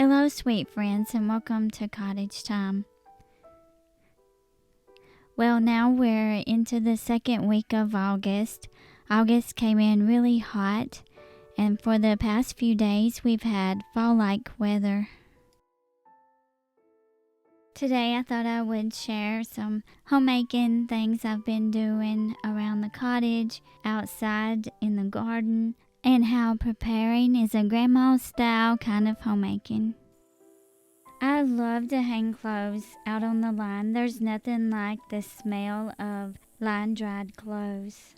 Hello, sweet friends, and welcome to Cottage Time. Well, now we're into the second week of August. August came in really hot, and for the past few days, we've had fall-like weather. Today, I thought I would share some homemaking things I've been doing around the cottage, outside in the garden, and how preparing is a grandma-style kind of homemaking. I love to hang clothes out on the line. There's nothing like the smell of line-dried clothes.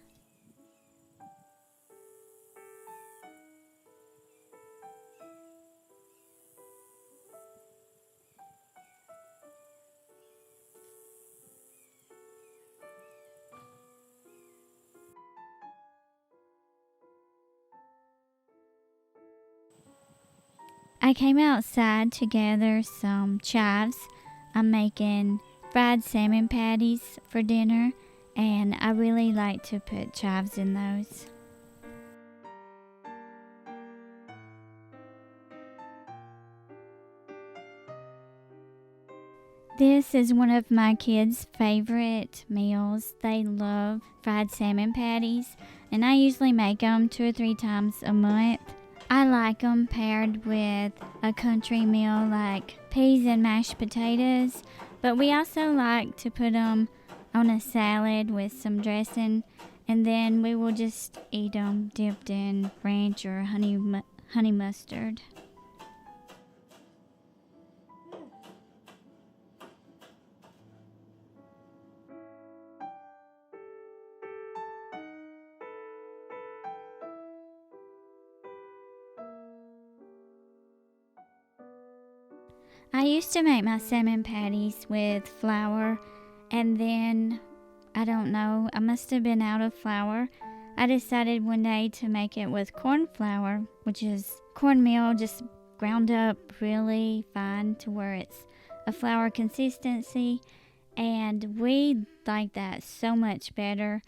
I came outside to gather some chives. I'm making fried salmon patties for dinner, and I really like to put chives in those. This is one of my kids' favorite meals. They love fried salmon patties, and I usually make them 2 or 3 times a month. I like them paired with a country meal like peas and mashed potatoes, but we also like to put them on a salad with some dressing, and then we will just eat them dipped in ranch or honey mustard. I used to make my salmon patties with flour, and then, I don't know, I must have been out of flour. I decided one day to make it with corn flour, which is cornmeal just ground up really fine to where it's a flour consistency, and we like that so much better.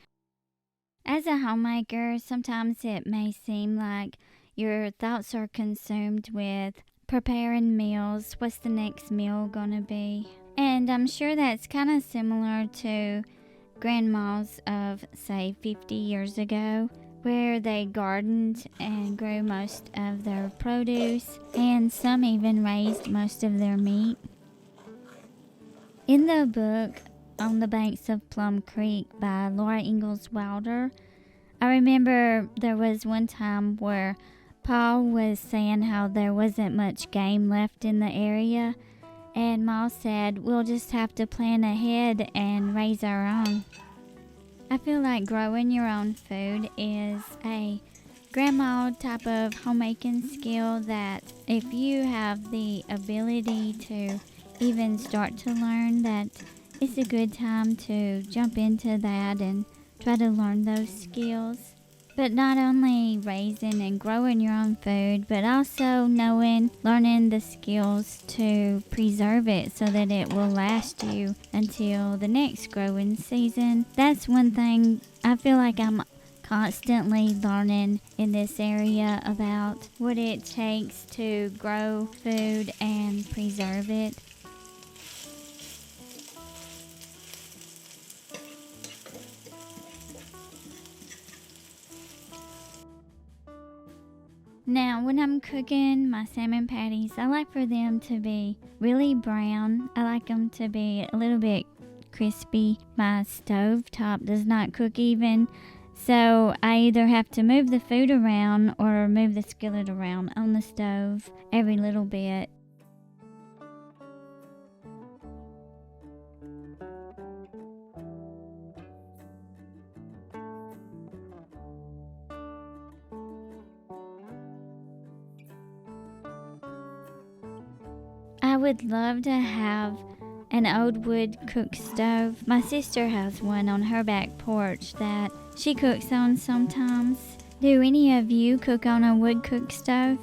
As a homemaker, sometimes it may seem like your thoughts are consumed with preparing meals. What's the next meal gonna be? And I'm sure that's kind of similar to grandmas of, say, 50 years ago, where they gardened and grew most of their produce, and some even raised most of their meat. In the book On the Banks of Plum Creek by Laura Ingalls Wilder, I remember there was one time where Paul was saying how there wasn't much game left in the area, and Ma said, we'll just have to plan ahead and raise our own. I feel like growing your own food is a grandma type of homemaking skill that if you have the ability to even start to learn, that it's a good time to jump into that and try to learn those skills. But not only raising and growing your own food, but also learning the skills to preserve it so that it will last you until the next growing season. That's one thing I feel like I'm constantly learning in this area about what it takes to grow food and preserve it. Now, when I'm cooking my salmon patties, I like for them to be really brown. I like them to be a little bit crispy. My stove top does not cook even, so I either have to move the food around or move the skillet around on the stove every little bit. I would love to have an old wood cook stove. My sister has one on her back porch that she cooks on sometimes. Do any of you cook on a wood cook stove?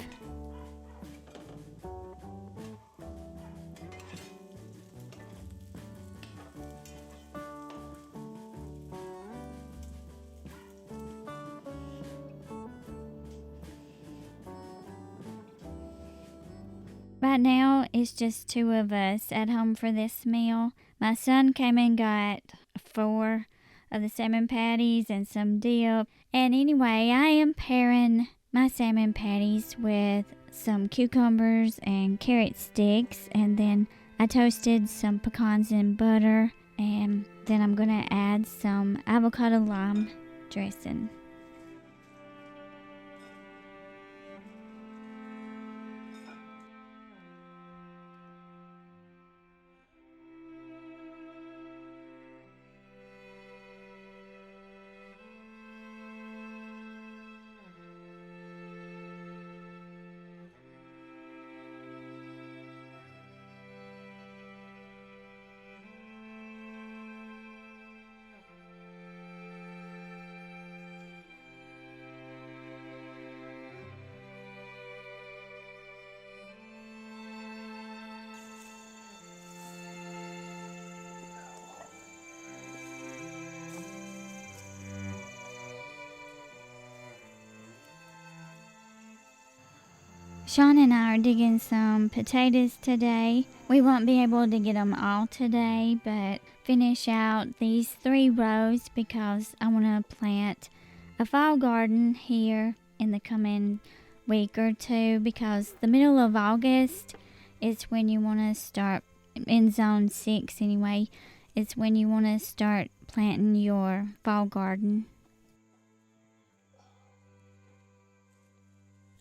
Right now, it's just two of us at home for this meal. My son came and got 4 of the salmon patties and some dip. And anyway, I am pairing my salmon patties with some cucumbers and carrot sticks. And then I toasted some pecans in butter. And then I'm going to add some avocado lime dressing. Sean and I are digging some potatoes today. We won't be able to get them all today, but finish out these 3 rows because I want to plant a fall garden here in the coming week or 2, because the middle of August is when you want to start, in zone 6 anyway, it's when you want to start planting your fall garden.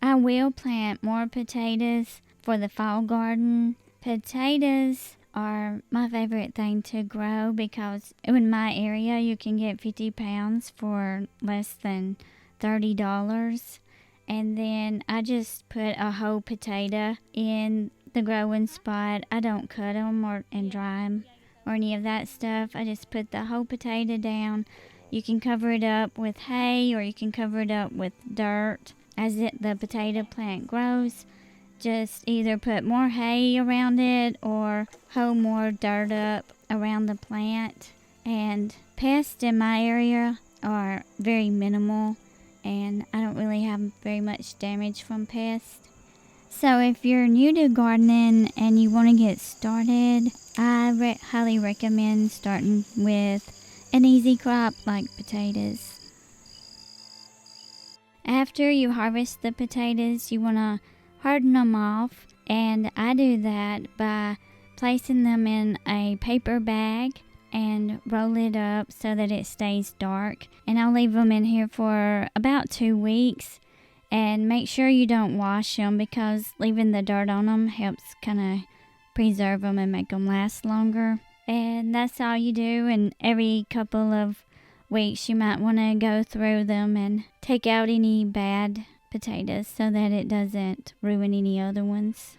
I will plant more potatoes for the fall garden. Potatoes are my favorite thing to grow because in my area you can get 50 pounds for less than $30. And then I just put a whole potato in the growing spot. I don't cut them and dry them or any of that stuff. I just put the whole potato down. You can cover it up with hay or you can cover it up with dirt. As the potato plant grows, just either put more hay around it or hoe more dirt up around the plant. And pests in my area are very minimal, and I don't really have very much damage from pests. So if you're new to gardening and you want to get started, I highly recommend starting with an easy crop like potatoes. After you harvest the potatoes, you want to harden them off, and I do that by placing them in a paper bag and roll it up so that it stays dark. And I'll leave them in here for about 2 weeks, and make sure you don't wash them because leaving the dirt on them helps kind of preserve them and make them last longer. And that's all you do, and every couple of weeks you might want to go through them and take out any bad potatoes so that it doesn't ruin any other ones.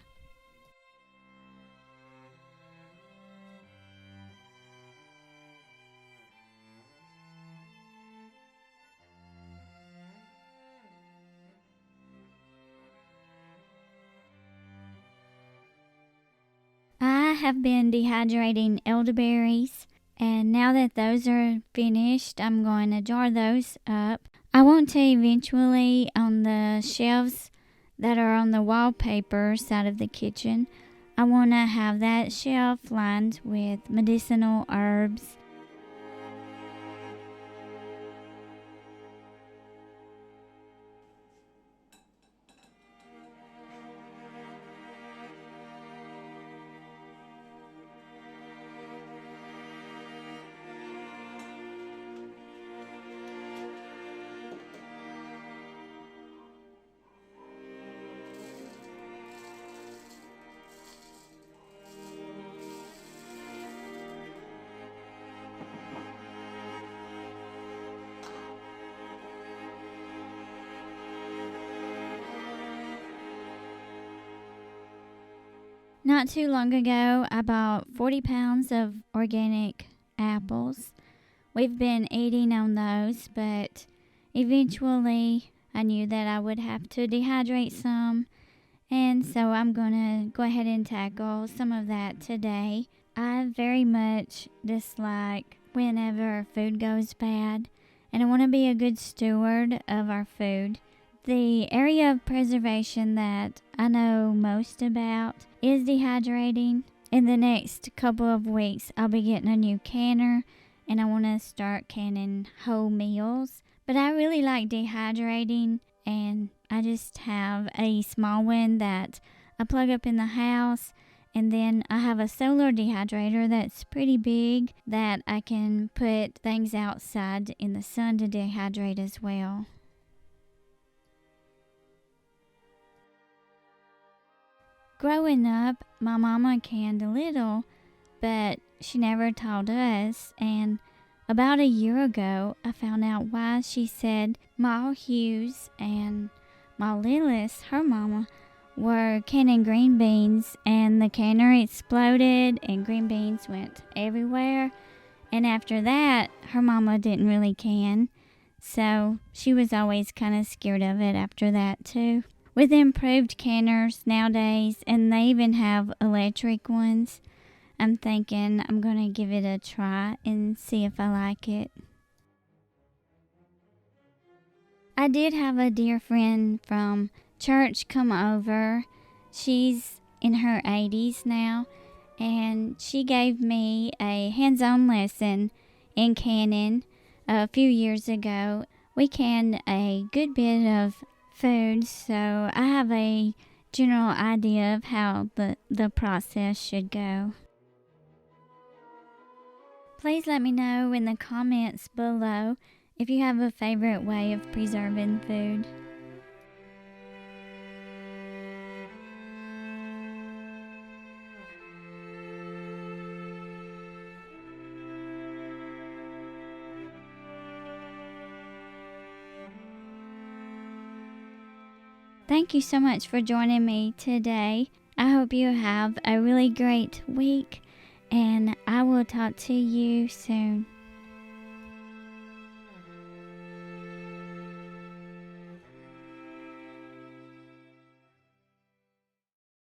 I have been dehydrating elderberries, and now that those are finished, I'm going to jar those up. I want to eventually, on the shelves that are on the wallpaper side of the kitchen, I want to have that shelf lined with medicinal herbs. Not too long ago, I bought 40 pounds of organic apples. We've been eating on those, but eventually I knew that I would have to dehydrate some, and so I'm going to go ahead and tackle some of that today. I very much dislike whenever food goes bad, and I want to be a good steward of our food. The area of preservation that I know most about is dehydrating. In the next couple of weeks, I'll be getting a new canner, and I want to start canning whole meals. But I really like dehydrating, and I just have a small one that I plug up in the house, and then I have a solar dehydrator that's pretty big that I can put things outside in the sun to dehydrate as well. Growing up, my mama canned a little, but she never taught us, and about a year ago, I found out why she said Ma Hughes and Ma Lillis, her mama, were canning green beans, and the canner exploded and green beans went everywhere. And after that, her mama didn't really can, so she was always kind of scared of it after that too. With improved canners nowadays, and they even have electric ones, I'm thinking I'm going to give it a try and see if I like it. I did have a dear friend from church come over. She's in her 80s now, and she gave me a hands-on lesson in canning a few years ago. We canned a good bit of food, so I have a general idea of how the process should go. Please let me know in the comments below if you have a favorite way of preserving food. Thank you so much for joining me today. I hope you have a really great week, and I will talk to you soon.